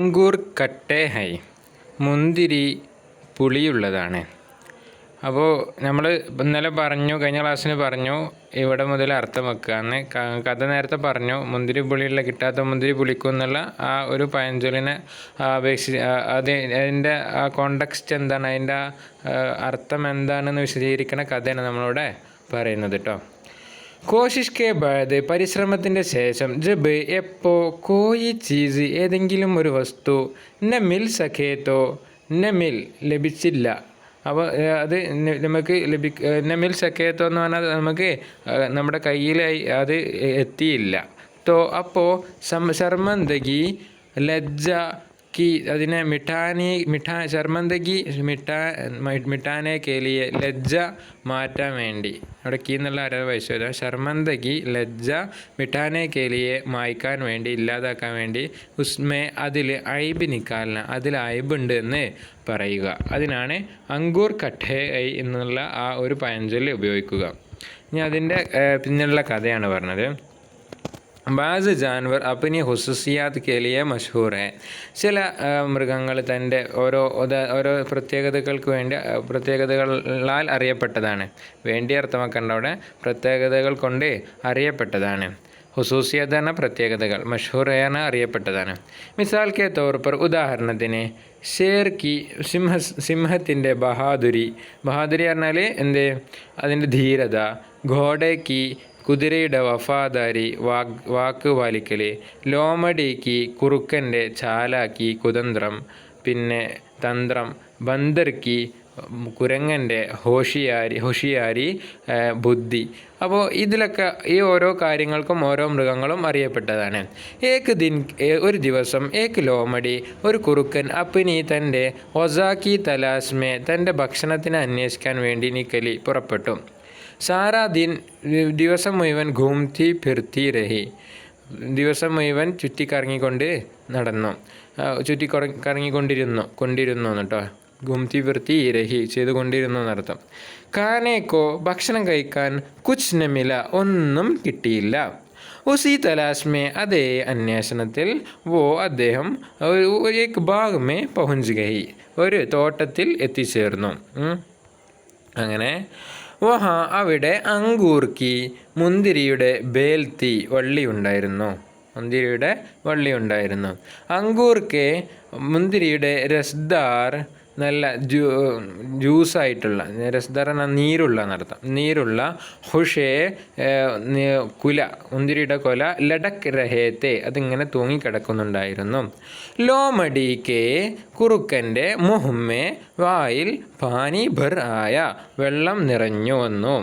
Ankur ഖട്ടെ high, മുന്തിരി പുളിയുള്ളതാണ്. അപ്പോൾ നമ്മൾ ഇന്നലെ പറഞ്ഞു, കഴിഞ്ഞ ക്ലാസ്സിൽ പറഞ്ഞു ഇവിടെ മുതൽ അർത്ഥം വെക്കുകയെന്ന്. കഥ നേരത്തെ പറഞ്ഞു, മുന്തിരി പുളിയുള്ള കിട്ടാത്ത മുന്തിരി പുളിക്കും എന്നുള്ള ആ ഒരു പഴഞ്ചൊല്ലിനെ അപേക്ഷിച്ച് അതിൻ്റെ ആ കോണ്ടക്സ്റ്റ് എന്താണ്, അതിൻ്റെ അർത്ഥം എന്താണെന്ന് വിശദീകരിക്കുന്ന കഥയാണ് നമ്മളിവിടെ പറയുന്നത് കേട്ടോ. കോശിഷ് കെ ബാദ്, പരിശ്രമത്തിൻ്റെ ശേഷം, ജബ് എപ്പോൾ, കോയി ചീസ് ഏതെങ്കിലും ഒരു വസ്തു, ന മിൽ സഖേത്തോ, ന മിൽ ലഭിച്ചില്ല. അപ്പോൾ അത് നമുക്ക് ന മിൽ സഖേത്തോ എന്ന് പറഞ്ഞാൽ നമുക്ക് നമ്മുടെ കയ്യിൽ അത് എത്തിയില്ല. തോ അപ്പോൾ ശർമന്ദഗി ലജ്ജ की അതിനെ മിഠാനെ കേലിയെ ലജ്ജ മാറ്റാൻ വേണ്ടി, അവിടെ കീ എന്നുള്ള അരവ് വയസ്സ് ശർമന്ദഗി ലജ്ജ മിഠാനെ കേലിയെ മായ്ക്കാൻ വേണ്ടി, ഇല്ലാതാക്കാൻ വേണ്ടി, ഉസ്മേ അതിൽ ഐബ് നിക്കാലിന അതിൽ ഐബുണ്ട് എന്ന് പറയുക. അതിനാണ് അങ്കൂർ ഖട്ടെ ഐ എന്നുള്ള ആ ഒരു പഴഞ്ചൊല്ല് ഉപയോഗിക്കുക. ഇനി അതിൻ്റെ പിന്നിലുള്ള കഥയാണ് പറഞ്ഞത്. ബാസ് ജാൻവർ അപ്പനി ഹുസൂസിയാത്ത് കേലിയെ മഷഹൂർ ഹെ, ചില മൃഗങ്ങൾ തൻ്റെ ഓരോ പ്രത്യേകതകൾക്ക് വേണ്ടി പ്രത്യേകതകളാൽ അറിയപ്പെട്ടതാണ്. വേണ്ടി അർത്ഥമാക്കേണ്ട അവിടെ പ്രത്യേകതകൾ കൊണ്ട് അറിയപ്പെട്ടതാണ്. ഹുസൂസിയാത്ത് എന്ന പ്രത്യേകതകൾ, മഷഹൂർ എന്ന അറിയപ്പെട്ടതാണ്. മിസാൽ കെ തൗർ പർ, ഉദാഹരണത്തിന് ഷേർ കി സിംഹത്തിൻ്റെ ബഹാദുരി പറഞ്ഞാൽ എന്ത്, അതിൻ്റെ ധീരത. ഘോഡയ്ക്ക് കുതിരയുടെ വഫാദാരി, വാക്ക് പാലിക്കൽ. ലോമഡിക്ക് കുറുക്കൻ്റെ ചാലാക്കി, കുതന്ത്രം, പിന്നെ തന്ത്രം. ബന്ദർക്ക് കുരങ്ങൻ്റെ ഹോഷിയാരി, ബുദ്ധി. അപ്പോൾ ഇതിലൊക്കെ ഈ ഓരോ കാര്യങ്ങൾക്കും ഓരോ മൃഗങ്ങളും അറിയപ്പെട്ടതാണ്. ഒരു ദിവസം ലോമടി, ഒരു കുറുക്കൻ, അപ്പിനി തൻ്റെ ഒസാക്കി തലാസ്മേ തൻ്റെ ഭക്ഷണത്തിന് അന്വേഷിക്കാൻ വേണ്ടി നിക്കലി പുറപ്പെട്ടു. സാരാ ദിൻ ദിവസം മുഴുവൻ ഘൂംതി ഫിർത്തി രഹി, ദിവസം മുഴുവൻ കൊണ്ടിരുന്നു കേട്ടോ. ഘൂംതി ഫിർത്തി രഹി ചെയ്തുകൊണ്ടിരുന്നു എന്നർത്ഥം. കാനേക്കോ ഭക്ഷണം കഴിക്കാൻ കുച്ച് നമില ഒന്നും കിട്ടിയില്ല. ഉസി തലാസ്മേ അതേ അന്വേഷണത്തിൽ അദ്ദേഹം ഒരു ബാഗ് പഹുഞ്ച് ഗയി, ഒരു തോട്ടത്തിൽ എത്തിച്ചേർന്നു. അങ്ങനെ അവിടെ അങ്കൂർക്കി മുന്തിരിയുടെ ബേൽത്തി വള്ളിയുണ്ടായിരുന്നു. അങ്കൂർക്കെ മുന്തിരിയുടെ രസ്ദാർ നല്ല ജ്യൂസായിട്ടുള്ള, രസ്ദാർ എന്ന നീരുള്ള എന്നർത്ഥം, നീരുള്ള. ഹുഷേ കുല, മുന്തിരിയുടെ കൊല. ലഡക് രഹേത്തെ അതിങ്ങനെ തൂങ്ങിക്കിടക്കുന്നുണ്ടായിരുന്നു. ലോമടിക്കെ കുറുക്കൻ്റെ മുഹമ്മേ വായിൽ പാനി ഭർ ആയ വെള്ളം നിറഞ്ഞു വന്നു.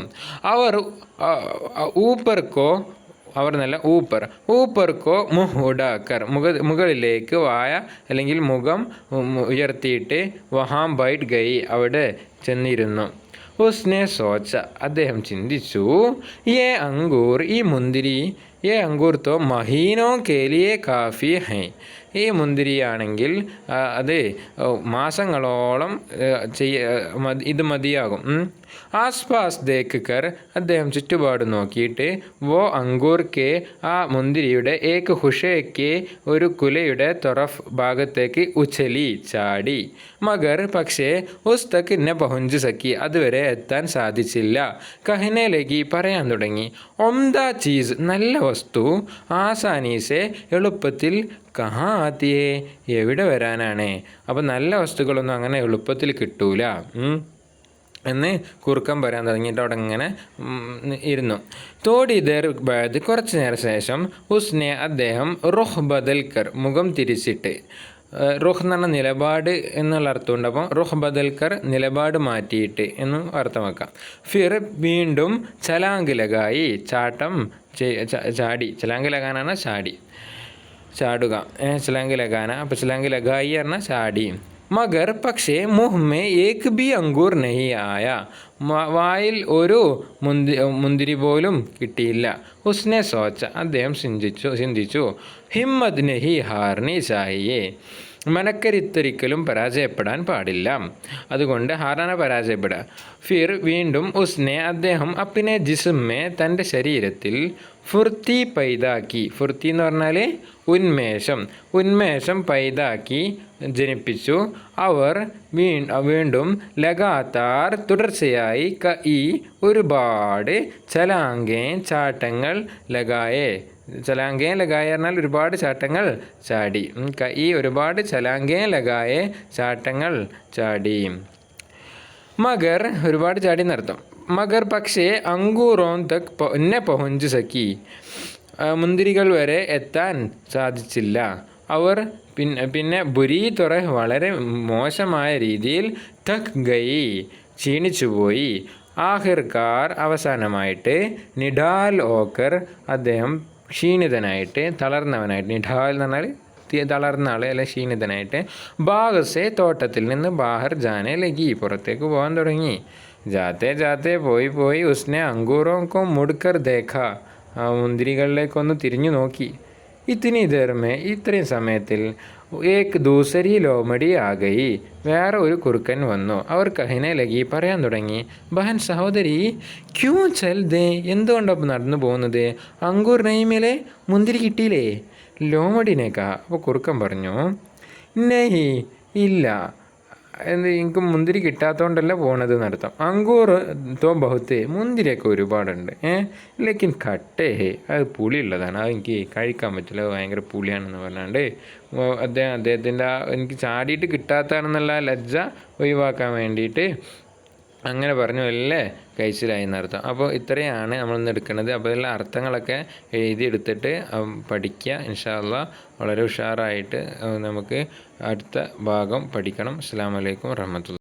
ഊപ്പർക്കോ മുഹുഡാക്കർ മുകളിലേക്ക് വായ അല്ലെങ്കിൽ മുഖം ഉയർത്തിയിട്ട് വഹാം ബൈറ്റ് ഗയി അവിടെ ചെന്നിരുന്നു. ഉസ്നെ സോച്ച അദ്ദേഹം ചിന്തിച്ചു, ഈ മുന്തിരി അങ്കൂർ തോ മഹീനോ കേലിയെ കാഫി ഹൈ, ഈ മുന്തിരിയാണെങ്കിൽ അത് മാസങ്ങളോളം ഇത് മതിയാകും. ആസ്പാസ് ദേക്ക് കർ അദ്ദേഹം ചുറ്റുപാട് നോക്കിയിട്ട് അങ്കൂർക്കെ ആ മുന്തിരിയുടെ ഏക്ക് ഹുഷയ്ക്ക് ഒരു കുലയുടെ തൊറഫ് ഭാഗത്തേക്ക് ഉച്ചലി ചാടി. മഗർ പക്ഷേ ഉസ്തക്ക് നെ പഹുഞ്ച് സക്കി അതുവരെ എത്താൻ സാധിച്ചില്ല. കഹനെ ലഗി പറയാൻ തുടങ്ങി, ഒംദാ ചീസ് നല്ല വസ്തു, ആസാനീസെ എളുപ്പത്തിൽ കഹാ ആത്തിയേ എവിടെ വരാനാണ്. അപ്പം നല്ല വസ്തുക്കളൊന്നും അങ്ങനെ എളുപ്പത്തിൽ കിട്ടൂല എന്ന് കുറുക്കൻ പറയാൻ തുടങ്ങിയിട്ട് അവിടെ ഇങ്ങനെ ഇരുന്നു. തോടി ദർ ബാദ് കുറച്ച് നേരം ശേഷം ഉസ്നെ അദ്ദേഹം റുഹ് ബദൽക്കർ മുഖം തിരിച്ചിട്ട്, റുഹ് എന്ന് പറഞ്ഞ നിലപാട് എന്നുള്ള അർത്ഥമുണ്ട്. അപ്പം റുഹ് ബദൽക്കർ നിലപാട് മാറ്റിയിട്ട് എന്നും അർത്ഥമാക്കാം. ഫിർ വീണ്ടും ചലാങ്ക് ലഗായി ചാടി, ചലാങ്ക് ലഗാനാണ് ചാടുക, ചലാങ്ക് ലഗാന. അപ്പോൾ ചലാങ്ക് ലഗായി പറഞ്ഞാൽ ചാടി. മഗർ പക്ഷേ മുഹമ്മേ ഏക് ബി അങ്കൂർ നഹി ആയ വായിൽ ഒരു മുന്തിരി പോലും കിട്ടിയില്ല. ഉസ്നെ സോച്ച അദ്ദേഹം ചിന്തിച്ചു ഹിമ്മത് നഹി ഹാർനി ചാഹിയേ, മനക്കരിത്തൊരിക്കലും പരാജയപ്പെടാൻ പാടില്ല. അതുകൊണ്ട് ആരാണ് പരാജയപ്പെടുക? ഫിർ വീണ്ടും ഉസ്നെ അദ്ദേഹം അപ്പിനെ ജിസ്മെ തൻ്റെ ശരീരത്തിൽ ഫുർത്തി പൈതാക്കി. ഫുർത്തി എന്ന് പറഞ്ഞാൽ ഉന്മേഷം പൈതാക്കി ജനിപ്പിച്ചു. അവർ വീണ്ടും ലഗാത്താർ തുടർച്ചയായി ഒരുപാട് ചാട്ടങ്ങൾ ലഗായേ. പറഞ്ഞാൽ ഒരുപാട് ചാട്ടങ്ങൾ ചാടി. ഒരുപാട് ചാട്ടങ്ങൾ ചാടി. മഗർ ഒരുപാട് ചാടി എന്നർത്ഥം. മഗർ പക്ഷേ അങ്കൂറോൻ തക് പਹੁഞ്ച് സക്കി. മുന്തിരികൾ വരെ എത്താൻ സാധിച്ചില്ല. അവർ പിന്നെ ബുരി തുറ വളരെ മോശമായ രീതിയിൽ തക് ഗയി ക്ഷീണിച്ചുപോയി. ആഹിർക്കാർ അവസാനമായിട്ട് നിഡാൽ ഓക്കർ അദ്ദേഹം ക്ഷീണിതനായിട്ട് തളർന്നവനായിട്ട്, നിഡാൽ എന്ന് പറഞ്ഞാൽ തളർന്ന ആൾ അല്ലെ ക്ഷീണിതനായിട്ട്, ബാഗസെ തോട്ടത്തിൽ നിന്ന് ബാഹർ ജാനെ ലഗി പുറത്തേക്ക് പോകാൻ തുടങ്ങി. ജാത്തെ പോയി ഉസ്നെ അങ്കൂറോക്കോ മുടുക്കർ ദേഖ മുന്തിരികളിലേക്കൊന്ന് തിരിഞ്ഞു നോക്കി. ഇത്രയും സമയത്തിൽ ഏക് ദൂസരി ലോമടി ആകയി വേറെ ഒരു കുറുക്കൻ വന്നു. അവർ കഹിനെ ലഗി പറയാൻ തുടങ്ങി. ബഹൻ സഹോദരി ക്യൂ ചൽ ദേ എന്തുകൊണ്ടപ്പം നടന്നു പോകുന്നത്? അങ്കൂർ നെയ്മേലെ മുന്തിരി കിട്ടിയില്ലേ? ലോമടിനേക്കാ. അപ്പോൾ കുറുക്കൻ പറഞ്ഞു നെഹി ഇല്ല, എനിക്ക് മുന്തിരി കിട്ടാത്തതുകൊണ്ടല്ല പോണത് നടത്താം. അങ്കൂർ തോ ബഹുത്ത് മുന്തിരിയൊക്കെ ഒരുപാടുണ്ട്. ലേക്കിൻ ഖട്ടേ അത് പുളിയുള്ളതാണ്, അത് എനിക്ക് കഴിക്കാൻ പറ്റില്ല, ഭയങ്കര പുളിയാണെന്ന് പറഞ്ഞാണ്ട് അദ്ദേഹത്തിൻ്റെ എനിക്ക് ചാടിയിട്ട് കിട്ടാത്തതാണെന്നുള്ള ലജ്ജ ഒഴിവാക്കാൻ വേണ്ടിയിട്ട് അങ്ങനെ പറഞ്ഞു അല്ലേ കഴിച്ചിലായി എന്നർത്ഥം. അപ്പോൾ ഇത്രയാണ് നമ്മളിന്ന് എടുക്കുന്നത്. അപ്പോൾ ഇതിലുള്ള അർത്ഥങ്ങളൊക്കെ എഴുതിയെടുത്തിട്ട് പഠിക്കുക. ഇൻഷാ അല്ലാഹ് വളരെ ഉഷാറായിട്ട് നമുക്ക് അടുത്ത ഭാഗം പഠിക്കണം. അസ്സലാമു അലൈക്കും വറഹ്മത്തുള്ളാഹി.